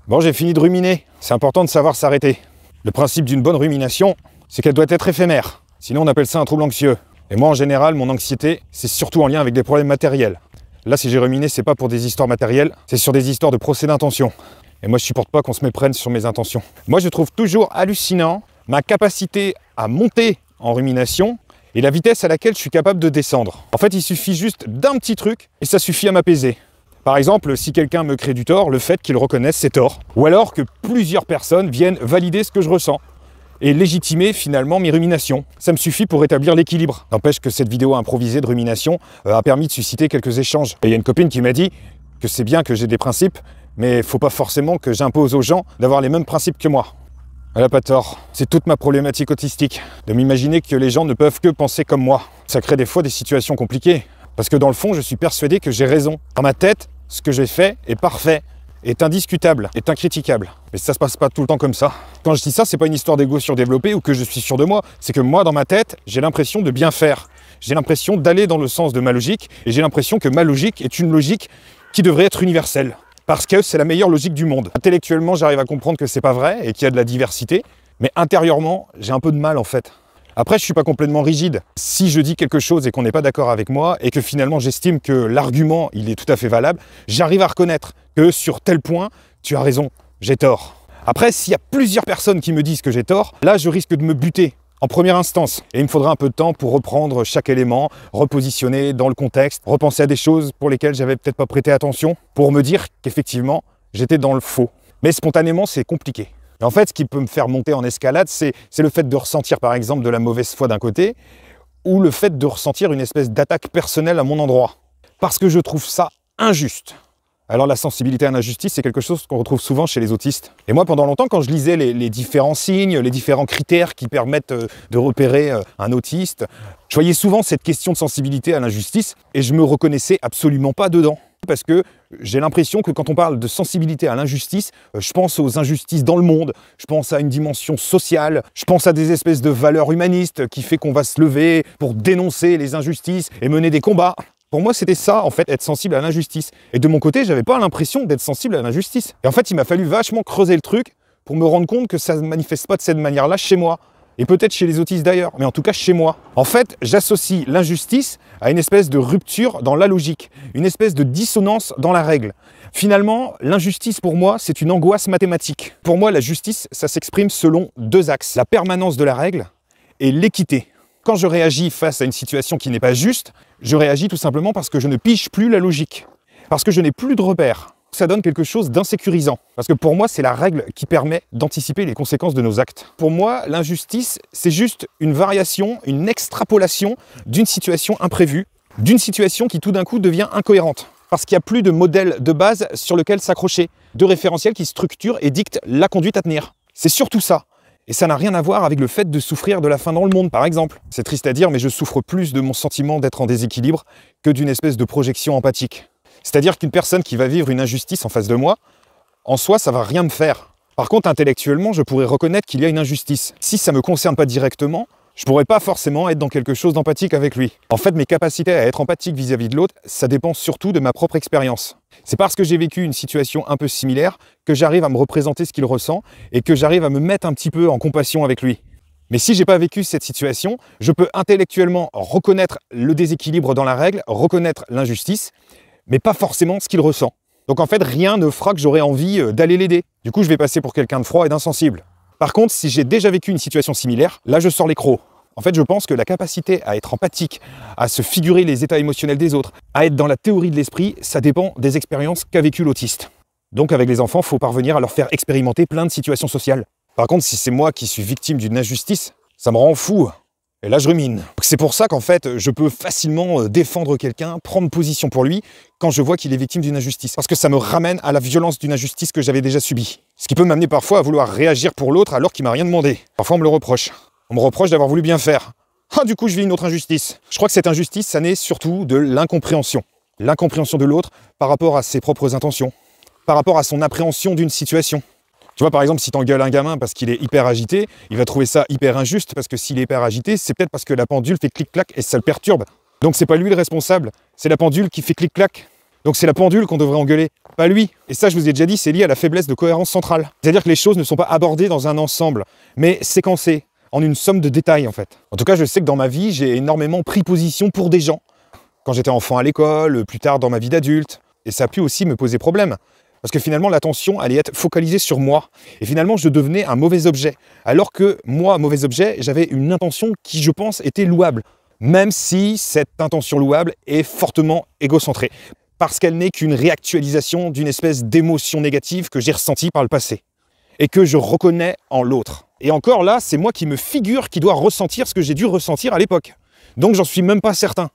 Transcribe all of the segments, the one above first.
Bon, j'ai fini de ruminer. C'est important de savoir s'arrêter. Le principe d'une bonne rumination, c'est qu'elle doit être éphémère. Sinon, on appelle ça un trouble anxieux. Et moi, en général, mon anxiété, c'est surtout en lien avec des problèmes matériels. Là, si j'ai ruminé, c'est pas pour des histoires matérielles, c'est sur des histoires de procès d'intention. Et moi, je supporte pas qu'on se méprenne sur mes intentions. Moi, je trouve toujours hallucinant ma capacité à monter en rumination et la vitesse à laquelle je suis capable de descendre. En fait, il suffit juste d'un petit truc et ça suffit à m'apaiser. Par exemple, si quelqu'un me crée du tort, le fait qu'il reconnaisse ses torts. Ou alors que plusieurs personnes viennent valider ce que je ressens et légitimer finalement mes ruminations. Ça me suffit pour rétablir l'équilibre. N'empêche que cette vidéo improvisée de rumination a permis de susciter quelques échanges. Et il y a une copine qui m'a dit que c'est bien que j'ai des principes, mais il ne faut pas forcément que j'impose aux gens d'avoir les mêmes principes que moi. Elle n'a pas tort. C'est toute ma problématique autistique, de m'imaginer que les gens ne peuvent que penser comme moi. Ça crée des fois des situations compliquées, parce que dans le fond, je suis persuadé que j'ai raison. Dans ma tête, ce que j'ai fait est parfait, est indiscutable, est incritiquable. Mais ça se passe pas tout le temps comme ça. Quand je dis ça, c'est pas une histoire d'ego surdéveloppé ou que je suis sûr de moi, c'est que moi, dans ma tête, j'ai l'impression de bien faire. J'ai l'impression d'aller dans le sens de ma logique, et j'ai l'impression que ma logique est une logique qui devrait être universelle. Parce que c'est la meilleure logique du monde. Intellectuellement, j'arrive à comprendre que c'est pas vrai et qu'il y a de la diversité, mais intérieurement, j'ai un peu de mal en fait. Après, je suis pas complètement rigide. Si je dis quelque chose et qu'on n'est pas d'accord avec moi, et que finalement j'estime que l'argument, il est tout à fait valable, j'arrive à reconnaître que sur tel point, tu as raison, j'ai tort. Après, s'il y a plusieurs personnes qui me disent que j'ai tort, là, je risque de me buter en première instance. Et il me faudra un peu de temps pour reprendre chaque élément, repositionner dans le contexte, repenser à des choses pour lesquelles j'avais peut-être pas prêté attention, pour me dire qu'effectivement, j'étais dans le faux. Mais spontanément, c'est compliqué. Et en fait, ce qui peut me faire monter en escalade, c'est le fait de ressentir par exemple de la mauvaise foi d'un côté, ou le fait de ressentir une espèce d'attaque personnelle à mon endroit. Parce que je trouve ça injuste. Alors la sensibilité à l'injustice, c'est quelque chose qu'on retrouve souvent chez les autistes. Et moi, pendant longtemps, quand je lisais les différents signes, les différents critères qui permettent de repérer un autiste, je voyais souvent cette question de sensibilité à l'injustice et je me reconnaissais absolument pas dedans. Parce que j'ai l'impression que quand on parle de sensibilité à l'injustice, je pense aux injustices dans le monde, je pense à une dimension sociale, je pense à des espèces de valeurs humanistes qui fait qu'on va se lever pour dénoncer les injustices et mener des combats. Pour moi, c'était ça, en fait, être sensible à l'injustice. Et de mon côté, j'avais pas l'impression d'être sensible à l'injustice. Et en fait, il m'a fallu vachement creuser le truc pour me rendre compte que ça ne se manifeste pas de cette manière-là chez moi. Et peut-être chez les autistes d'ailleurs, mais en tout cas chez moi. En fait, j'associe l'injustice à une espèce de rupture dans la logique, une espèce de dissonance dans la règle. Finalement, l'injustice pour moi, c'est une angoisse mathématique. Pour moi, la justice, ça s'exprime selon deux axes, la permanence de la règle et l'équité. Quand je réagis face à une situation qui n'est pas juste, je réagis tout simplement parce que je ne pige plus la logique, parce que je n'ai plus de repères. Ça donne quelque chose d'insécurisant, parce que pour moi, c'est la règle qui permet d'anticiper les conséquences de nos actes. Pour moi, l'injustice, c'est juste une variation, une extrapolation d'une situation imprévue, d'une situation qui tout d'un coup devient incohérente, parce qu'il n'y a plus de modèle de base sur lequel s'accrocher, de référentiel qui structure et dicte la conduite à tenir. C'est surtout ça. Et ça n'a rien à voir avec le fait de souffrir de la faim dans le monde, par exemple. C'est triste à dire, mais je souffre plus de mon sentiment d'être en déséquilibre que d'une espèce de projection empathique. C'est-à-dire qu'une personne qui va vivre une injustice en face de moi, en soi, ça va rien me faire. Par contre, intellectuellement, je pourrais reconnaître qu'il y a une injustice. Si ça ne me concerne pas directement, je pourrais pas forcément être dans quelque chose d'empathique avec lui. En fait, mes capacités à être empathique vis-à-vis de l'autre, ça dépend surtout de ma propre expérience. C'est parce que j'ai vécu une situation un peu similaire que j'arrive à me représenter ce qu'il ressent et que j'arrive à me mettre un petit peu en compassion avec lui. Mais si j'ai pas vécu cette situation, je peux intellectuellement reconnaître le déséquilibre dans la règle, reconnaître l'injustice, mais pas forcément ce qu'il ressent. Donc en fait, rien ne fera que j'aurai envie d'aller l'aider. Du coup, je vais passer pour quelqu'un de froid et d'insensible. Par contre, si j'ai déjà vécu une situation similaire, là je sors les crocs. En fait, je pense que la capacité à être empathique, à se figurer les états émotionnels des autres, à être dans la théorie de l'esprit, ça dépend des expériences qu'a vécu l'autiste. Donc avec les enfants, il faut parvenir à leur faire expérimenter plein de situations sociales. Par contre, si c'est moi qui suis victime d'une injustice, ça me rend fou. Et là, je rumine. C'est pour ça qu'en fait, je peux facilement défendre quelqu'un, prendre position pour lui, quand je vois qu'il est victime d'une injustice. Parce que ça me ramène à la violence d'une injustice que j'avais déjà subie. Ce qui peut m'amener parfois à vouloir réagir pour l'autre alors qu'il m'a rien demandé. Parfois, on me le reproche. On me reproche d'avoir voulu bien faire. Ah, du coup, je vis une autre injustice. Je crois que cette injustice, ça naît surtout de l'incompréhension. L'incompréhension de l'autre par rapport à ses propres intentions, par rapport à son appréhension d'une situation. Tu vois, par exemple, si t'engueules un gamin parce qu'il est hyper agité, il va trouver ça hyper injuste parce que s'il est hyper agité, c'est peut-être parce que la pendule fait clic-clac et ça le perturbe. Donc c'est pas lui le responsable, c'est la pendule qui fait clic-clac. Donc c'est la pendule qu'on devrait engueuler, pas lui. Et ça, je vous ai déjà dit, c'est lié à la faiblesse de cohérence centrale. C'est-à-dire que les choses ne sont pas abordées dans un ensemble, mais séquencées, en une somme de détails en fait. En tout cas, je sais que dans ma vie, j'ai énormément pris position pour des gens. Quand j'étais enfant à l'école, plus tard dans ma vie d'adulte. Et ça a pu aussi me poser problème. Parce que finalement, l'attention allait être focalisée sur moi. Et finalement, je devenais un mauvais objet. Alors que moi, mauvais objet, j'avais une intention qui, je pense, était louable. Même si cette intention louable est fortement égocentrée. Parce qu'elle n'est qu'une réactualisation d'une espèce d'émotion négative que j'ai ressentie par le passé. Et que je reconnais en l'autre. Et encore là, c'est moi qui me figure qui dois ressentir ce que j'ai dû ressentir à l'époque. Donc j'en suis même pas certain.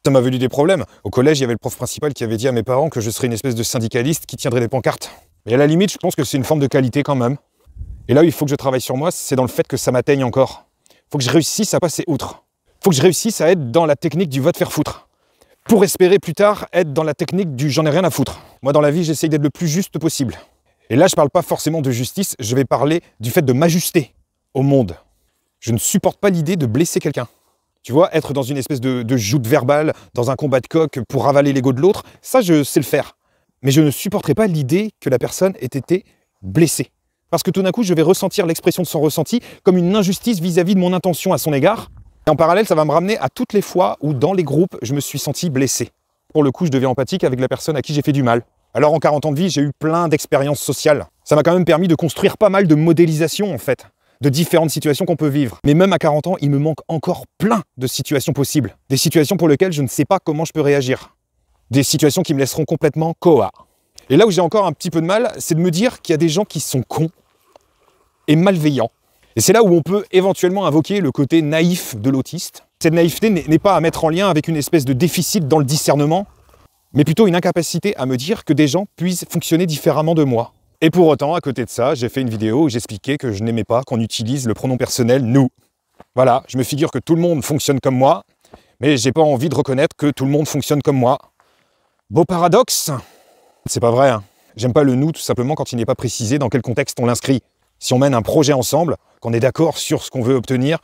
Ça m'avait eu des problèmes. Au collège, il y avait le prof principal qui avait dit à mes parents que je serais une espèce de syndicaliste qui tiendrait des pancartes. Et à la limite, je pense que c'est une forme de qualité quand même. Et là où il faut que je travaille sur moi, c'est dans le fait que ça m'atteigne encore. Il faut que je réussisse à passer outre. Il faut que je réussisse à être dans la technique du va te faire foutre. Pour espérer plus tard être dans la technique du j'en ai rien à foutre. Moi, dans la vie, j'essaye d'être le plus juste possible. Et là, je ne parle pas forcément de justice, je vais parler du fait de m'ajuster au monde. Je ne supporte pas l'idée de blesser quelqu'un. Tu vois, être dans une espèce de joute verbale, dans un combat de coq pour ravaler l'ego de l'autre, ça, je sais le faire. Mais je ne supporterai pas l'idée que la personne ait été blessée. Parce que tout d'un coup, je vais ressentir l'expression de son ressenti comme une injustice vis-à-vis de mon intention à son égard. Et en parallèle, ça va me ramener à toutes les fois où, dans les groupes, je me suis senti blessé. Pour le coup, je deviens empathique avec la personne à qui j'ai fait du mal. Alors, en 40 ans de vie, j'ai eu plein d'expériences sociales. Ça m'a quand même permis de construire pas mal de modélisation, en fait, de différentes situations qu'on peut vivre. Mais même à 40 ans, il me manque encore plein de situations possibles. Des situations pour lesquelles je ne sais pas comment je peux réagir. Des situations qui me laisseront complètement coa. Et là où j'ai encore un petit peu de mal, c'est de me dire qu'il y a des gens qui sont cons et malveillants. Et c'est là où on peut éventuellement invoquer le côté naïf de l'autiste. Cette naïveté n'est pas à mettre en lien avec une espèce de déficit dans le discernement, mais plutôt une incapacité à me dire que des gens puissent fonctionner différemment de moi. Et pour autant, à côté de ça, j'ai fait une vidéo où j'expliquais que je n'aimais pas qu'on utilise le pronom personnel « nous ». Voilà, je me figure que tout le monde fonctionne comme moi, mais j'ai pas envie de reconnaître que tout le monde fonctionne comme moi. Beau paradoxe. C'est pas vrai, hein. J'aime pas le « nous » tout simplement quand il n'est pas précisé dans quel contexte on l'inscrit. Si on mène un projet ensemble, qu'on est d'accord sur ce qu'on veut obtenir,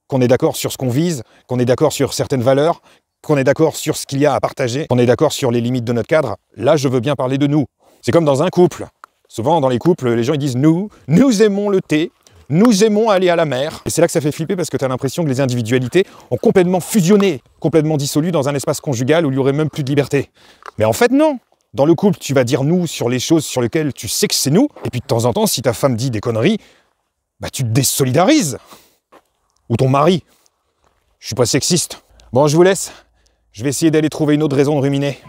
qu'on est d'accord sur ce qu'on vise, qu'on est d'accord sur certaines valeurs, qu'on est d'accord sur ce qu'il y a à partager, qu'on est d'accord sur les limites de notre cadre, là je veux bien parler de nous. C'est comme dans un couple. Souvent dans les couples, les gens ils disent nous aimons le thé, nous aimons aller à la mer. Et c'est là que ça fait flipper parce que tu as l'impression que les individualités ont complètement fusionné, complètement dissolues dans un espace conjugal où il n'y aurait même plus de liberté. Mais en fait non. Dans le couple, tu vas dire nous sur les choses sur lesquelles tu sais que c'est nous, et puis de temps en temps, si ta femme dit des conneries, bah tu te désolidarises. Ou ton mari. Je suis pas sexiste. Bon, je vous laisse. Je vais essayer d'aller trouver une autre raison de ruminer.